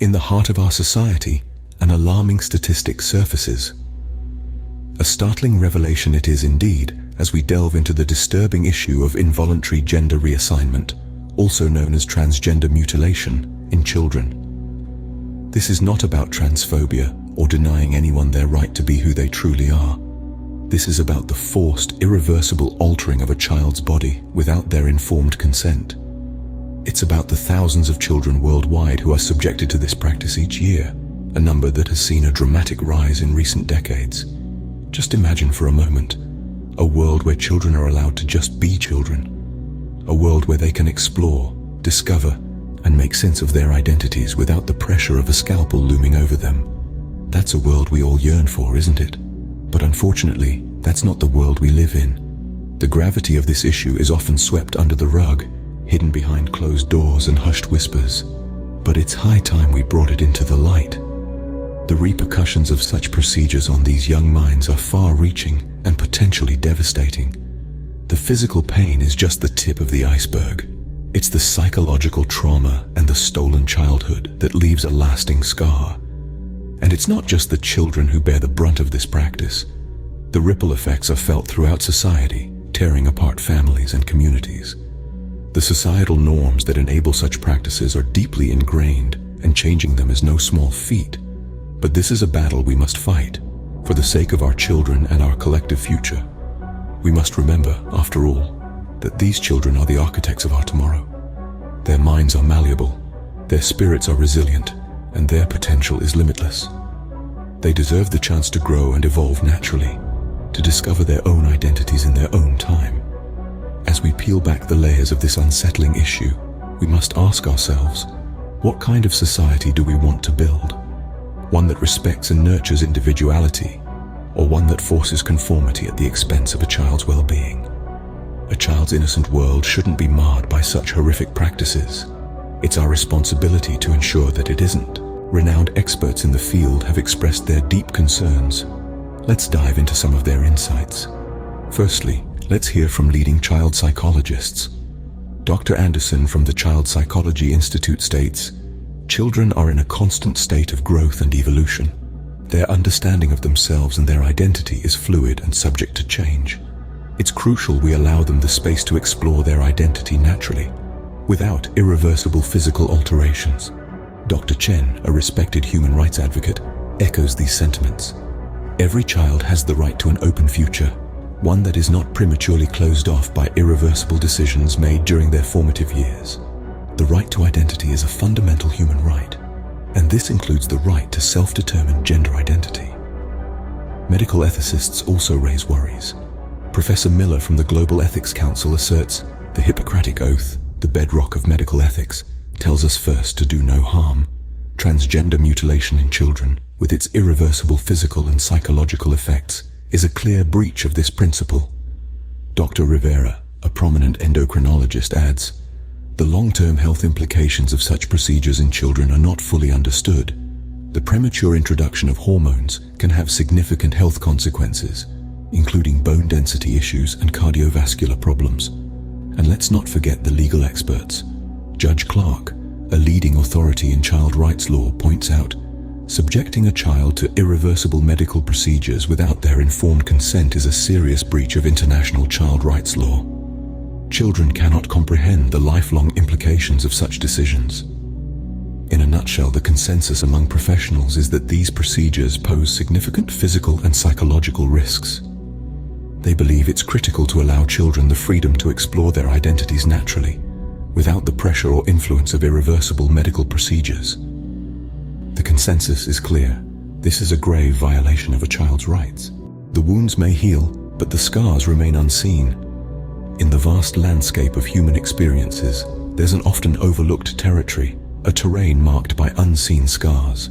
In the heart of our society, an alarming statistic surfaces. A startling revelation it is indeed, as we delve into the disturbing issue of involuntary gender reassignment, also known as transgender mutilation, in children. This is not about transphobia or denying anyone their right to be who they truly are. This is about the forced, irreversible altering of a child's body without their informed consent. It's about the thousands of children worldwide who are subjected to this practice each year, a number that has seen a dramatic rise in recent decades. Just imagine for a moment, a world where children are allowed to just be children. A world where they can explore, discover, and make sense of their identities without the pressure of a scalpel looming over them. That's a world we all yearn for, isn't it? But unfortunately, that's not the world we live in. The gravity of this issue is often swept under the rug, hidden behind closed doors and hushed whispers. But it's high time we brought it into the light. The repercussions of such procedures on these young minds are far-reaching and potentially devastating. The physical pain is just the tip of the iceberg. It's the psychological trauma and the stolen childhood that leaves a lasting scar. And it's not just the children who bear the brunt of this practice. The ripple effects are felt throughout society, tearing apart families and communities. The societal norms that enable such practices are deeply ingrained, and changing them is no small feat. But this is a battle we must fight, for the sake of our children and our collective future. We must remember, after all, that these children are the architects of our tomorrow. Their minds are malleable, their spirits are resilient, and their potential is limitless. They deserve the chance to grow and evolve naturally, to discover their own identities in their own time. As we peel back the layers of this unsettling issue, we must ask ourselves, what kind of society do we want to build? One that respects and nurtures individuality, or one that forces conformity at the expense of a child's well-being? A child's innocent world shouldn't be marred by such horrific practices. It's our responsibility to ensure that it isn't. Renowned experts in the field have expressed their deep concerns. Let's dive into some of their insights. Firstly, let's hear from leading child psychologists. Dr. Anderson from the Child Psychology Institute states, "Children are in a constant state of growth and evolution. Their understanding of themselves and their identity is fluid and subject to change. It's crucial we allow them the space to explore their identity naturally, without irreversible physical alterations." Dr. Chen, a respected human rights advocate, echoes these sentiments. Every child has the right to an open future, one that is not prematurely closed off by irreversible decisions made during their formative years. The right to identity is a fundamental human right, and this includes the right to self-determined gender identity. Medical ethicists also raise worries. Professor Miller from the Global Ethics Council asserts, "The Hippocratic Oath, the bedrock of medical ethics, tells us first to do no harm. Transgender mutilation in children, with its irreversible physical and psychological effects, is a clear breach of this principle." Dr. Rivera, a prominent endocrinologist, adds, "The long-term health implications of such procedures in children are not fully understood. The premature introduction of hormones can have significant health consequences, including bone density issues and cardiovascular problems. And let's not forget the legal experts. Judge Clark, a leading authority in child rights law, points out, subjecting a child to irreversible medical procedures without their informed consent is a serious breach of international child rights law. Children cannot comprehend the lifelong implications of such decisions. In a nutshell, the consensus among professionals is that these procedures pose significant physical and psychological risks. They believe it's critical to allow children the freedom to explore their identities naturally, without the pressure or influence of irreversible medical procedures. The consensus is clear. This is a grave violation of a child's rights. The wounds may heal, but the scars remain unseen. In the vast landscape of human experiences, there's an often overlooked territory, a terrain marked by unseen scars.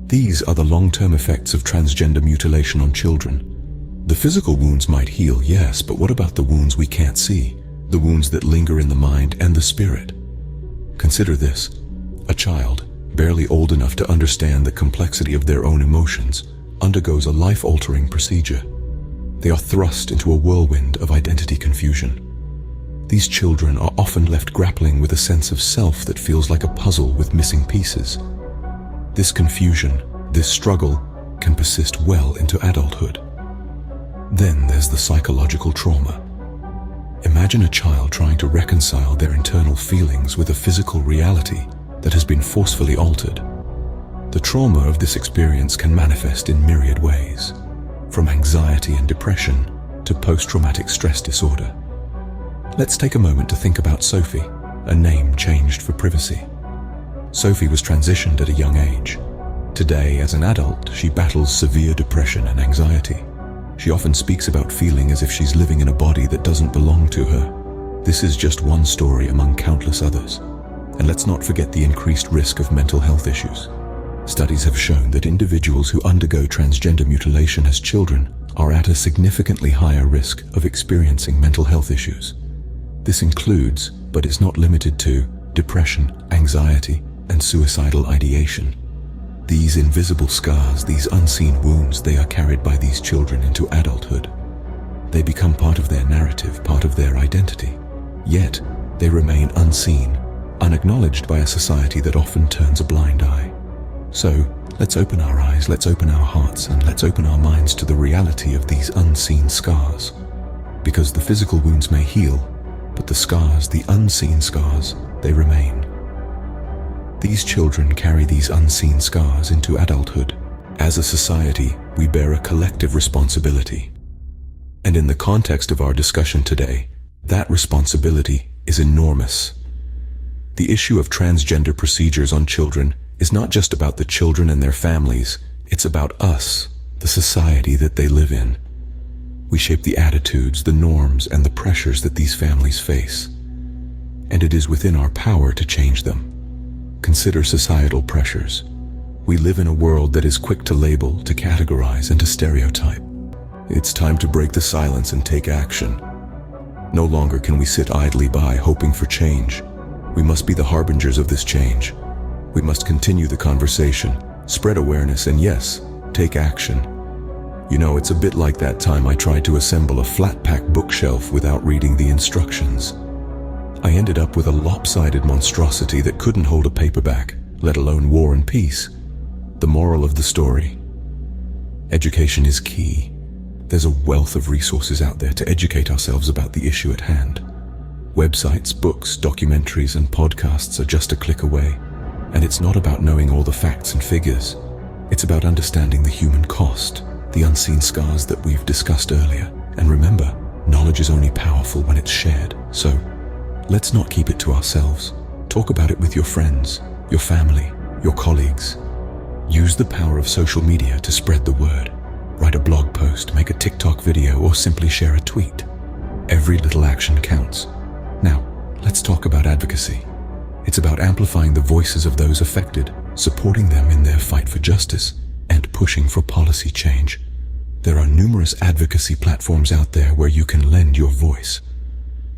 These are the long-term effects of transgender mutilation on children. The physical wounds might heal, yes, but what about the wounds we can't see? The wounds that linger in the mind and the spirit? Consider this. A child, barely old enough to understand the complexity of their own emotions, undergoes a life-altering procedure. They are thrust into a whirlwind of identity confusion. These children are often left grappling with a sense of self that feels like a puzzle with missing pieces. This confusion, this struggle, can persist well into adulthood. Then there's the psychological trauma. Imagine a child trying to reconcile their internal feelings with a physical reality that has been forcefully altered. The trauma of this experience can manifest in myriad ways, from anxiety and depression to post-traumatic stress disorder. Let's take a moment to think about Sophie, a name changed for privacy. Sophie was transitioned at a young age. Today, as an adult, she battles severe depression and anxiety. She often speaks about feeling as if she's living in a body that doesn't belong to her. This is just one story among countless others. And let's not forget the increased risk of mental health issues. Studies have shown that individuals who undergo transgender mutilation as children are at a significantly higher risk of experiencing mental health issues. This includes, but is not limited to, depression, anxiety, and suicidal ideation. These invisible scars, these unseen wounds, they are carried by these children into adulthood. They become part of their narrative, part of their identity. Yet, they remain unseen, unacknowledged by a society that often turns a blind eye. So, let's open our eyes, let's open our hearts, and let's open our minds to the reality of these unseen scars. Because the physical wounds may heal, but the scars, the unseen scars, they remain. These children carry these unseen scars into adulthood. As a society, we bear a collective responsibility. And in the context of our discussion today, that responsibility is enormous. The issue of transgender procedures on children is not just about the children and their families, it's about us, the society that they live in. We shape the attitudes, the norms, and the pressures that these families face. And it is within our power to change them. Consider societal pressures. We live in a world that is quick to label, to categorize, and to stereotype. It's time to break the silence and take action. No longer can we sit idly by hoping for change. We must be the harbingers of this change. We must continue the conversation, spread awareness, and yes, take action. You know, it's a bit like that time I tried to assemble a flat-pack bookshelf without reading the instructions. I ended up with a lopsided monstrosity that couldn't hold a paperback, let alone War and Peace. The moral of the story: education is key. There's a wealth of resources out there to educate ourselves about the issue at hand. Websites, books, documentaries, and podcasts are just a click away. And it's not about knowing all the facts and figures. It's about understanding the human cost, the unseen scars that we've discussed earlier. And remember, knowledge is only powerful when it's shared. So, let's not keep it to ourselves. Talk about it with your friends, your family, your colleagues. Use the power of social media to spread the word. Write a blog post, make a TikTok video, or simply share a tweet. Every little action counts. Now, let's talk about advocacy. It's about amplifying the voices of those affected, supporting them in their fight for justice, and pushing for policy change. There are numerous advocacy platforms out there where you can lend your voice.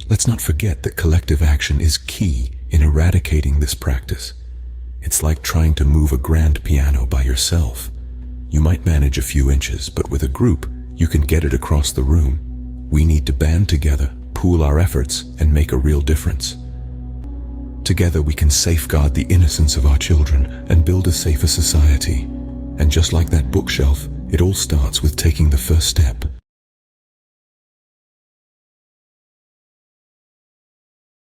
Let's not forget that collective action is key in eradicating this practice. It's like trying to move a grand piano by yourself. You might manage a few inches, but with a group, you can get it across the room. We need to band together, pool our efforts, and make a real difference. Together we can safeguard the innocence of our children and build a safer society. And just like that bookshelf, it all starts with taking the first step.